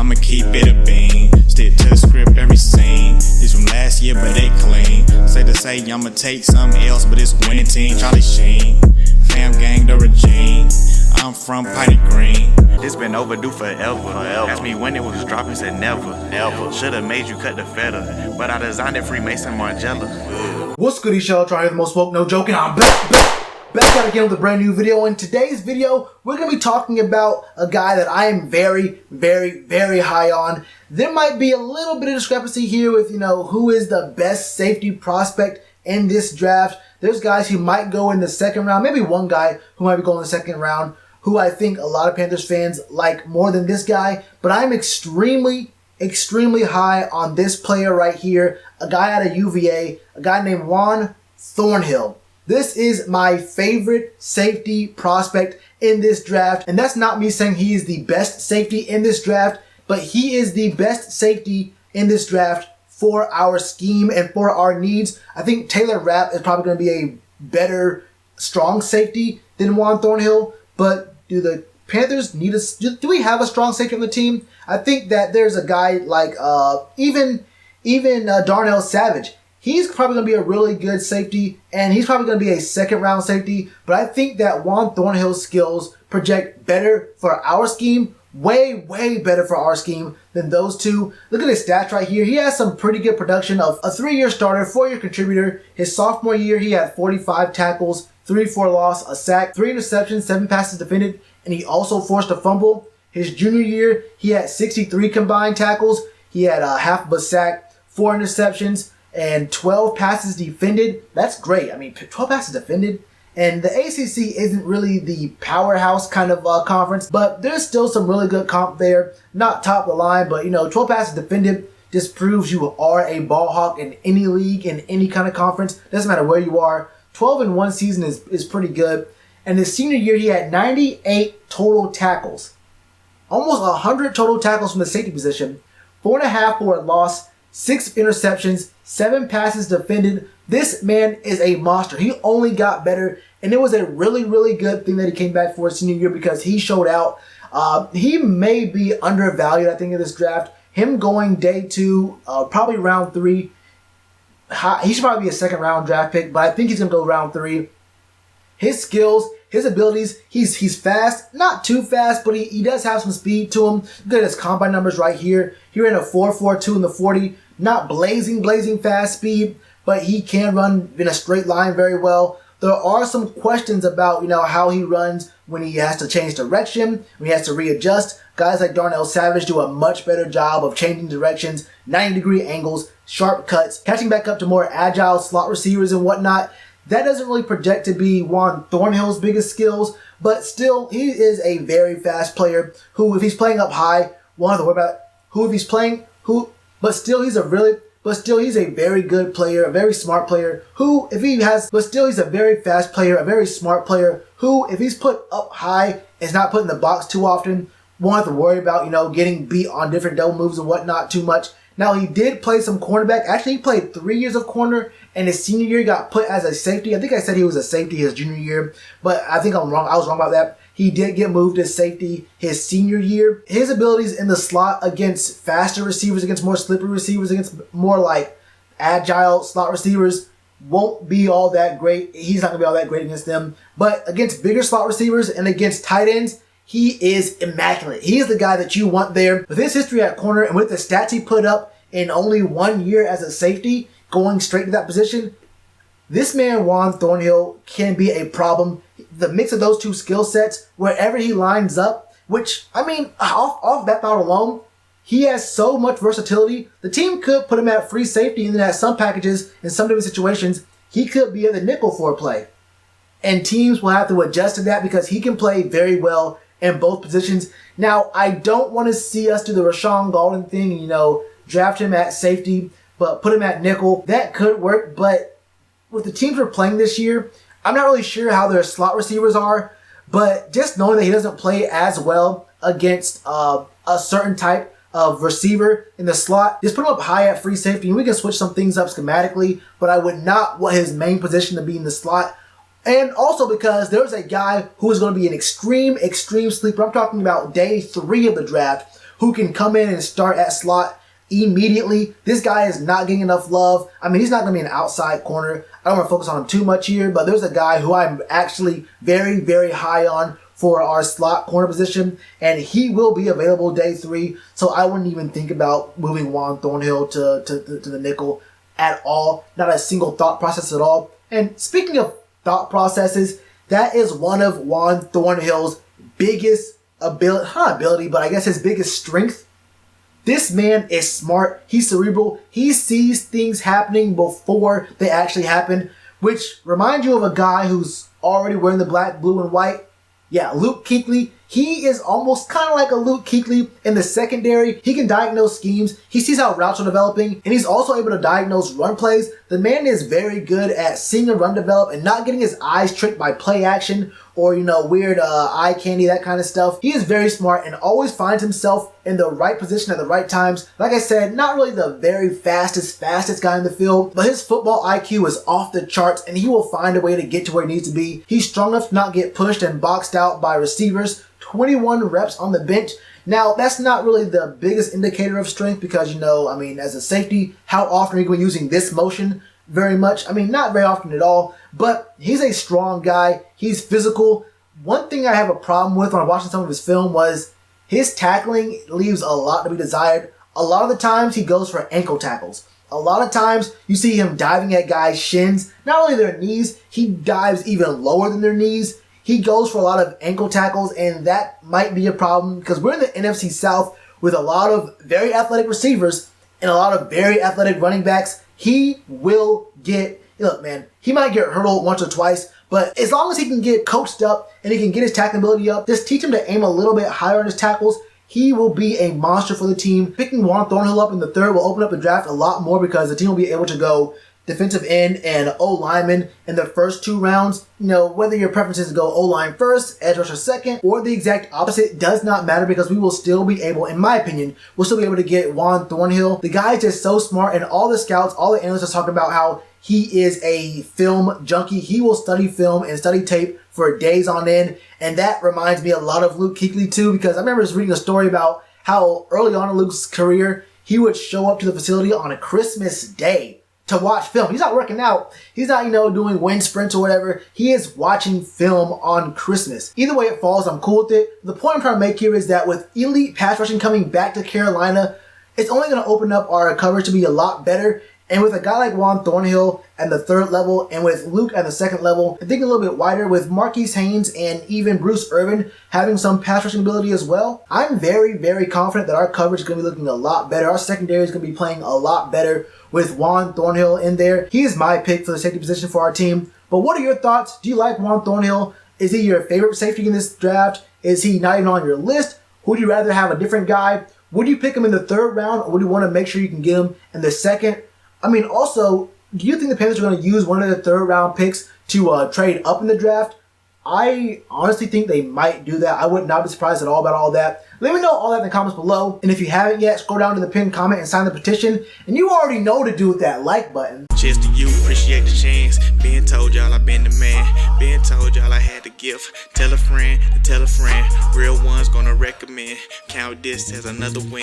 I'ma keep it a bean. Stick to the script, every scene. This from last year, but they clean. Say to say, I'ma take something else, but it's winning team. Charlie Sheen, fam gang, the regime. I'm from Piney Green. This been overdue forever. Asked me when it was dropping, said never. Should've made you cut the feather, but I designed it Freemason Margiela. What's good, Shellitronnn here, the most woke, no joking. I'm back out again with a brand new video. In today's video, we're gonna be talking about a guy that I am very high on. There might be a little bit of discrepancy here with, who is the best safety prospect in this draft. There's guys who might go in the second round, maybe one guy who might be going in the second round, who I think a lot of Panthers fans like more than this guy. But I'm extremely high on this player right here, a guy out of UVA, a guy named JUAN Thornhill. This is my favorite safety prospect in this draft. And that's not me saying he is the best safety in this draft, but he is the best safety in this draft for our scheme and for our needs. I think Taylor Rapp is probably going to be a better strong safety than JUAN Thornhill, but do the Panthers need do we have a strong safety on the team? I think that there's a guy like even Darnell Savage. He's probably going to be a really good safety, and he's probably going to be a second round safety, but I think that JUAN Thornhill's skills project better for our scheme, way better for our scheme than those two. Look at his stats right here. He has some pretty good production of a 3-year starter, 4-year contributor. His sophomore year, he had 45 tackles, 3 for loss, a sack, 3 interceptions, 7 passes defended, and he also forced a fumble. His junior year, he had 63 combined tackles. He had half of a sack, 4 interceptions, and 12 passes defended. That's great. I mean, 12 passes defended. And the ACC isn't really the powerhouse kind of conference, but there's still some really good comp there. Not top of the line, but 12 passes defended just proves you are a ball hawk in any league, in any kind of conference. Doesn't matter where you are. 12 in one season is pretty good. And his senior year, he had 98 total tackles. Almost 100 total tackles from the safety position. 4.5 for a loss, 6 interceptions, 7 passes defended. This man is a monster. He only got better, and it was a really good thing that he came back for his senior year because he showed out. He may be undervalued, I think, in this draft. Him going day 2, probably round 3. He should probably be a second round draft pick, but I think he's going to go round 3. His skills, his abilities, he's fast. Not too fast, but he does have some speed to him. Look at his combine numbers right here. He ran a 4.42 in the 40. Not blazing fast speed, but he can run in a straight line very well. There are some questions about, how he runs when he has to change direction, when he has to readjust. Guys like Darnell Savage do a much better job of changing directions, 90-degree angles, sharp cuts, catching back up to more agile slot receivers and whatnot. That doesn't really project to be JUAN Thornhill's biggest skills, but still, he is a very fast player who, if he's playing up high, won't have to worry about but still he's a very good player, a very smart player he's a very fast player, a very smart player who, if he's put up high, is not put in the box too often, won't have to worry about, getting beat on different double moves and whatnot too much. Now, he did play some cornerback. Actually, he played 3 years of corner, and his senior year got put as a safety. I think I said he was a safety his junior year, but I think I'm wrong. I was wrong about that. He did get moved as safety his senior year. His abilities in the slot against faster receivers, against more slippery receivers, against more like agile slot receivers won't be all that great. He's not going to be all that great against them. But against bigger slot receivers and against tight ends, he is immaculate. He is the guy that you want there. With his history at corner and with the stats he put up in only 1 year as a safety, going straight to that position, this man, JUAN Thornhill, can be a problem. The mix of those two skill sets, wherever he lines up, which, I mean, off that thought alone, he has so much versatility. The team could put him at free safety, and then at some packages, in some different situations, he could be at the nickel for a play. And teams will have to adjust to that because he can play very well in both positions. Now, I don't want to see us do the Rashawn Golden thing and, draft him at safety, but put him at nickel. That could work, but with the teams we're playing this year, I'm not really sure how their slot receivers are, but just knowing that he doesn't play as well against a certain type of receiver in the slot, just put him up high at free safety, and we can switch some things up schematically, but I would not want his main position to be in the slot. And also because there's a guy who is going to be an extreme sleeper. I'm talking about day 3 of the draft, who can come in and start at slot immediately. This guy is not getting enough love. I mean, he's not going to be an outside corner. I don't want to focus on him too much here, but there's a guy who I'm actually very, very high on for our slot corner position, and he will be available day 3, so I wouldn't even think about moving JUAN Thornhill to the nickel at all. Not a single thought process at all. And speaking of thought processes, that is one of JUAN Thornhill's biggest ability, but I guess his biggest strength. This man is smart. He's cerebral. He sees things happening before they actually happen, which reminds you of a guy who's already wearing the black, blue, and white. Yeah, Luke Kuechly. He is almost kind of like a Luke Kuechly in the secondary. He can diagnose schemes. He sees how routes are developing, and he's also able to diagnose run plays. The man is very good at seeing a run develop and not getting his eyes tricked by play action or, weird eye candy, that kind of stuff. He is very smart and always finds himself in the right position at the right times. Like I said, not really the very fastest guy in the field, but his football IQ is off the charts, and he will find a way to get to where he needs to be. He's strong enough to not get pushed and boxed out by receivers. 21 reps on the bench. Now, that's not really the biggest indicator of strength because, as a safety, how often are you going to be using this motion? Very much. Not very often at all, but he's a strong guy. He's physical. One thing I have a problem with when I'm watching some of his film was his tackling leaves a lot to be desired. A lot of the times he goes for ankle tackles. A lot of times you see him diving at guys' shins, not only their knees, he dives even lower than their knees. He goes for a lot of ankle tackles, and that might be a problem because we're in the NFC South with a lot of very athletic receivers and a lot of very athletic running backs. He will get, look man, he might get hurdled once or twice, but as long as he can get coached up and he can get his tackling ability up, just teach him to aim a little bit higher on his tackles, he will be a monster for the team. Picking JUAN Thornhill up in the 3rd will open up the draft a lot more because the team will be able to go defensive end and O-lineman in the first 2 rounds. Whether your preference is to go O-line first, edge rusher second, or the exact opposite does not matter because we will still be able, in my opinion, we'll still be able to get JUAN Thornhill. The guy is just so smart, and all the scouts, all the analysts are talking about how he is a film junkie. He will study film and study tape for days on end, and that reminds me a lot of Luke Kuechly too, because I remember just reading a story about how early on in Luke's career, he would show up to the facility on a Christmas day to watch film. He's not working out. He's not, doing wind sprints or whatever. He is watching film on Christmas. Either way it falls, I'm cool with it. The point I'm trying to make here is that with elite pass rushing coming back to Carolina, it's only going to open up our coverage to be a lot better. And with a guy like JUAN Thornhill at the 3rd level and with Luke at the 2nd level, I think a little bit wider with Marquise Haynes and even Bruce Irvin having some pass rushing ability as well, I'm very, very confident that our coverage is going to be looking a lot better. Our secondary is going to be playing a lot better with JUAN Thornhill in there. He is my pick for the safety position for our team. But what are your thoughts? Do you like JUAN Thornhill? Is he your favorite safety in this draft? Is he not even on your list? Would you rather have a different guy? Would you pick him in the 3rd round, or would you want to make sure you can get him in the 2nd? Also, do you think the Panthers are going to use one of the 3rd round picks to trade up in the draft? I honestly think they might do that. I would not be surprised at all about all that. Let me know all that in the comments below. And if you haven't yet, scroll down to the pinned comment and sign the petition. And you already know to do with that like button. Cheers to you, appreciate the chance. Been told y'all I been the man. Been told y'all I had the gift. Tell a friend to tell a friend. Real ones gonna recommend. Count this as another win.